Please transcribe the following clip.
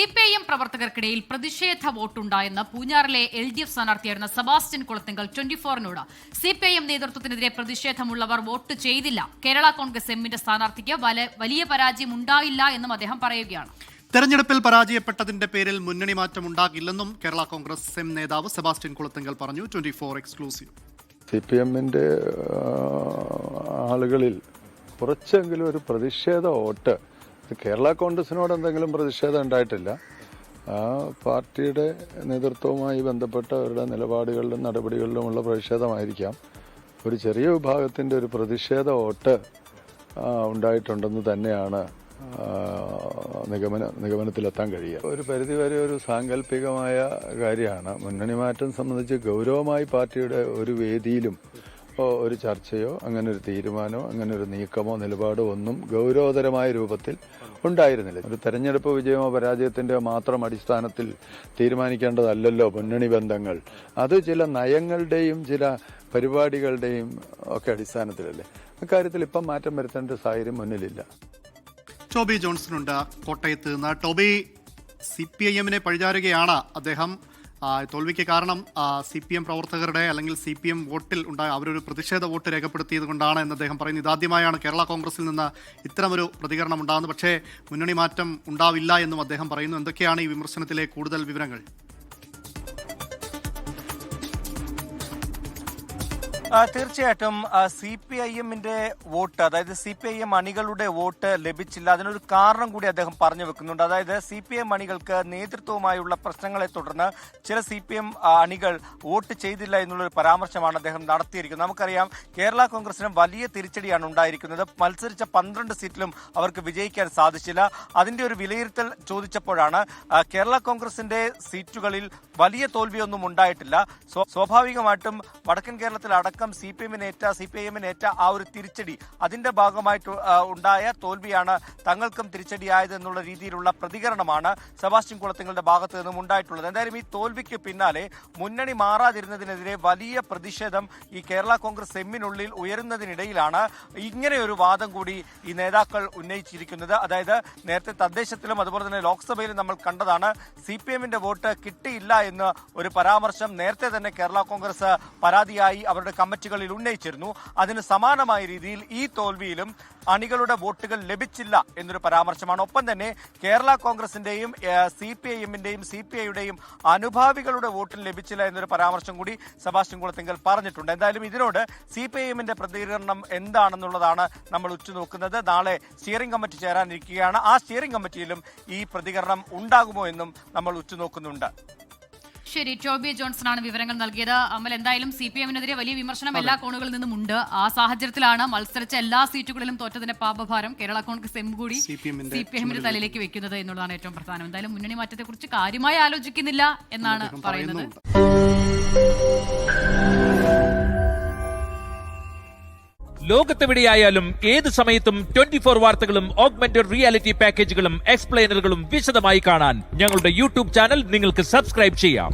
CPIM പ്രവർത്തകർക്കിടയിൽ പ്രതിഷേധ വോട്ടുണ്ടായെന്ന് പൂഞ്ഞാറിലെ LDF സ്ഥാനാർത്ഥിയായിരുന്ന സെബാസ്റ്റ്യൻ കുളത്തിങ്കൽ 24-നോട് CPIM നേതൃത്വത്തിനെതിരെ പ്രതിഷേധമുള്ളവർ വോട്ട് ചെയ്തില്ല. കേരള കോൺഗ്രസ് എമ്മിന്റെ സ്ഥാനാർത്ഥിക്ക് വലിയ പരാജയം ഉണ്ടായില്ല എന്നും അദ്ദേഹം പറയുകയാണ്. തെരഞ്ഞെടുപ്പിൽ പരാജയപ്പെട്ടതിന്റെ പേരിൽ മുന്നണി മാറ്റം ഉണ്ടാകില്ലെന്നും കേരള കോൺഗ്രസ് എം നേതാവ് സെബാസ്റ്റ്യൻ കുളത്തിങ്കൽ പറഞ്ഞു. 24 എക്സ്ക്ലൂസീവ്. CPMന്റെ ആളുകളിൽ കുറച്ചെങ്കിലും ഒരു പ്രതിഷേധ വോട്ട്, കേരള കോൺഗ്രസിനോട് എന്തെങ്കിലും പ്രതിഷേധം ഉണ്ടായിട്ടില്ല. ആ പാർട്ടിയുടെ നേതൃത്വവുമായി ബന്ധപ്പെട്ട അവരുടെ നിലപാടുകളിലും നടപടികളിലുമുള്ള പ്രതിഷേധമായിരിക്കാം. ഒരു ചെറിയ വിഭാഗത്തിന്റെ ഒരു പ്രതിഷേധ വോട്ട് ഉണ്ടായിട്ടുണ്ടെന്ന് തന്നെയാണ് നിഗമനത്തിലെത്താൻ കഴിയുക. ഒരു പരിധിവരെ ഒരു സാങ്കല്പികമായ കാര്യമാണ്. മുന്നണി മാറ്റം സംബന്ധിച്ച് ഗൗരവമായി പാർട്ടിയുടെ ഒരു വേദിയിലും ഒരു ചർച്ചയോ അങ്ങനെ ഒരു തീരുമാനമോ അങ്ങനെ ഒരു നീക്കമോ നിലപാടോ ഒന്നും ഗൗരവതരമായ രൂപത്തിൽ ഉണ്ടായിരുന്നില്ല. ഒരു തെരഞ്ഞെടുപ്പ് വിജയമോ പരാജയത്തിന്റെ മാത്രം അടിസ്ഥാനത്തിൽ തീരുമാനിക്കേണ്ടതല്ലല്ലോ മുന്നണി ബന്ധങ്ങൾ. അത് ചില നയങ്ങളുടെയും ചില പരിപാടികളുടെയും ഒക്കെ അടിസ്ഥാനത്തിലല്ലേ. അക്കാര്യത്തിൽ ഇപ്പം മാറ്റം വരുത്തേണ്ട സാഹചര്യം മുന്നിലില്ല. ടോബി ജോൺസണുണ്ട് കോട്ടയത്ത് നിന്ന്. ടോബി, CPIMനെ പഴിചാരുകയാണ് അദ്ദേഹം. തോൽവിക്ക് കാരണം CPM പ്രവർത്തകരുടെ അല്ലെങ്കിൽ CPM വോട്ടിൽ ഉണ്ടായ അവരൊരു പ്രതിഷേധ വോട്ട് രേഖപ്പെടുത്തിയത് കൊണ്ടാണ് എന്ന് അദ്ദേഹം പറയുന്നു. ഇതാദ്യമായാണ് കേരള കോൺഗ്രസിൽ നിന്ന് ഇത്തരമൊരു പ്രതികരണം ഉണ്ടാകുന്നത്. പക്ഷേ മുന്നണി മാറ്റം ഉണ്ടാവില്ല എന്നും അദ്ദേഹം പറയുന്നു. എന്തൊക്കെയാണ് ഈ വിമർശനത്തിലെ കൂടുതൽ വിവരങ്ങൾ? തീർച്ചയായിട്ടും CPIMന്റെ വോട്ട്, അതായത് CPIM അണികളുടെ വോട്ട് ലഭിച്ചില്ല. അതിനൊരു കാരണം കൂടി അദ്ദേഹം പറഞ്ഞു വെക്കുന്നുണ്ട്. അതായത് CPIM അണികൾക്ക് നേതൃത്വവുമായുള്ള പ്രശ്നങ്ങളെ തുടർന്ന് ചില CPIM അണികൾ വോട്ട് ചെയ്തില്ല എന്നുള്ളൊരു പരാമർശമാണ് അദ്ദേഹം നടത്തിയിരിക്കുന്നത്. നമുക്കറിയാം, കേരള കോൺഗ്രസിന് വലിയ തിരിച്ചടിയാണ് ഉണ്ടായിരിക്കുന്നത്. മത്സരിച്ച 12 സീറ്റിലും അവർക്ക് വിജയിക്കാൻ സാധിച്ചില്ല. അതിന്റെ ഒരു വിലയിരുത്തൽ ചോദിച്ചപ്പോഴാണ് കേരള കോൺഗ്രസിന്റെ സീറ്റുകളിൽ വലിയ തോൽവിയൊന്നും ഉണ്ടായിട്ടില്ല. സ്വാഭാവികമായിട്ടും വടക്കൻ കേരളത്തിൽ അടക്കം CPIMനേറ്റ ആ ഒരു തിരിച്ചടി, അതിന്റെ ഭാഗമായിട്ട് ഉണ്ടായ തോൽവിയാണ് തങ്ങൾക്കും തിരിച്ചടിയായത് എന്നുള്ള രീതിയിലുള്ള പ്രതികരണമാണ് സെബാസ്റ്റ്യൻ കുളത്തിങ്ങളുടെ ഭാഗത്ത് നിന്നും ഉണ്ടായിട്ടുള്ളത്. എന്തായാലും ഈ തോൽവിക്ക് പിന്നാലെ മുന്നണി മാറാതിരുന്നതിനെതിരെ വലിയ പ്രതിഷേധം ഈ കേരള കോൺഗ്രസ് എമ്മിനുള്ളിൽ ഉയരുന്നതിനിടയിലാണ് ഇങ്ങനെ ഒരു വാദം കൂടി ഈ നേതാക്കൾ ഉന്നയിച്ചിരിക്കുന്നത്. അതായത് നേരത്തെ തദ്ദേശത്തിലും അതുപോലെ തന്നെ ലോക്സഭയിലും നമ്മൾ കണ്ടതാണ്, CPIMന്റെ വോട്ട് കിട്ടിയില്ല എന്ന് ഒരു പരാമർശം നേരത്തെ തന്നെ കേരള കോൺഗ്രസ് പരാതിയായി അവരുടെ കമ്മിറ്റികളിൽ ഉന്നയിച്ചിരുന്നു. അതിന് സമാനമായ രീതിയിൽ ഈ തോൽവിയിലും അണികളുടെ വോട്ടുകൾ ലഭിച്ചില്ല എന്നൊരു പരാമർശമാണ്. ഒപ്പം തന്നെ കേരള കോൺഗ്രസിന്റെയും CPIMന്റെയും CPIയുടെയും അനുഭാവികളുടെ വോട്ടിൽ ലഭിച്ചില്ല എന്നൊരു പരാമർശം കൂടി സെബാസ്റ്റ്യൻ കുളത്തിങ്കൽ പറഞ്ഞിട്ടുണ്ട്. എന്തായാലും ഇതിനോട് CPIMന്റെ പ്രതികരണം എന്താണെന്നുള്ളതാണ് നമ്മൾ ഉറ്റുനോക്കുന്നത്. നാളെ സ്റ്റിയറിംഗ് കമ്മിറ്റി ചേരാനിരിക്കുകയാണ്. ആ സ്റ്റിയറിംഗ് കമ്മിറ്റിയിലും ഈ പ്രതികരണം ഉണ്ടാകുമോ എന്നും നമ്മൾ ഉറ്റുനോക്കുന്നുണ്ട്. ശരി, ടോബി ജോൺസൺ ആണ് വിവരങ്ങൾ നൽകിയത്. അമൽ, എന്തായാലും CPIMനെതിരെ വലിയ വിമർശനം എല്ലാ കോണുകളിൽ നിന്നും ഉണ്ട്. ആ സാഹചര്യത്തിലാണ് മത്സരിച്ച എല്ലാ സീറ്റുകളിലും തോറ്റതിന്റെ പാപഭാരം കേരള കോൺഗ്രസ് എം കൂടി CPIMന്റെ തലയിലേക്ക് വെക്കുന്നത് എന്നുള്ളതാണ് ഏറ്റവും പ്രധാനം. എന്തായാലും മുന്നണി മാറ്റത്തെക്കുറിച്ച് കാര്യമായി ആലോചിക്കുന്നില്ല എന്നാണ് പറയുന്നത്. ലോകത്തെവിടെയായാലും ഏത് സമയത്തും 24 വാർത്തകളും ഓഗ്മെന്റഡ് റിയാലിറ്റി പാക്കേജുകളും എക്സ്പ്ലെയിനറുകളും വിശദമായി കാണാൻ ഞങ്ങളുടെ YouTube ചാനൽ നിങ്ങൾക്ക് സബ്സ്ക്രൈബ് ചെയ്യാം.